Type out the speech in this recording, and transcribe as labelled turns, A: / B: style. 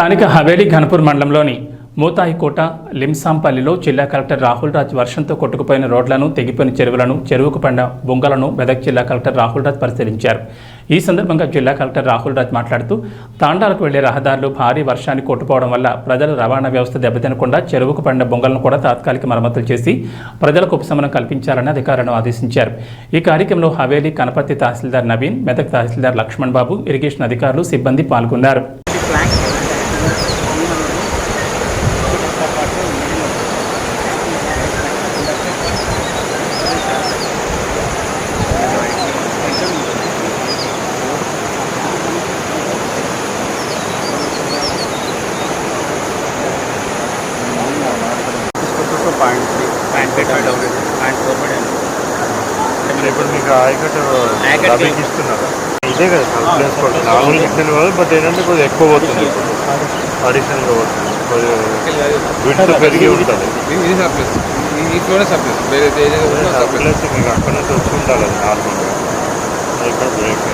A: స్థానిక హవేలీ ఘనపూర్ మండలంలోని మూతాయికోట లింసాంపల్లిలో జిల్లా కలెక్టర్ రాహుల్ రాజ్ వర్షంతో కొట్టుకుపోయిన రోడ్లను, తెగిపోయిన చెరువులను, చెరువుకు పడిన బొంగలను మెదక్ జిల్లా కలెక్టర్ రాహుల్ రాజ్ పరిశీలించారు. ఈ సందర్భంగా జిల్లా కలెక్టర్ రాహుల్ రాజ్ మాట్లాడుతూ తాండాలకు వెళ్లే రహదారులు భారీ వర్షానికి కొట్టుపోవడం వల్ల ప్రజల రవాణా వ్యవస్థ దెబ్బతినకుండా చెరువుకు పడిన బొంగలను కూడా తాత్కాలిక మరమ్మతులు చేసి ప్రజలకు ఉపశమనం కల్పించాలని అధికారులను ఆదేశించారు. ఈ కార్యక్రమంలో హవేలీ కనపర్తి తహసీల్దార్ నవీన్, మెదక్ తహసీల్దార్ లక్ష్మణ్ బాబు, ఇరిగేషన్ అధికారులు, సిబ్బంది పాల్గొన్నారు.
B: ఇప్పుడు మీకు ఆయకట్టు ఇస్తున్నారా? ఇదే కదా ప్లేస్ కూడా నార్మల్ ఇచ్చింది కాదు, బట్ ఏంటంటే కొద్దిగా ఎక్కువ పోతుంది, అడిషనల్గా పోతుంది, కొద్దిగా విడ్త్ పెరిగి ఉంటుంది. సర్ప్లస్ మీకు అక్కడ నుంచి వచ్చి ఉండాలి, అది నార్మల్గా ఇక్కడ బ్రేక్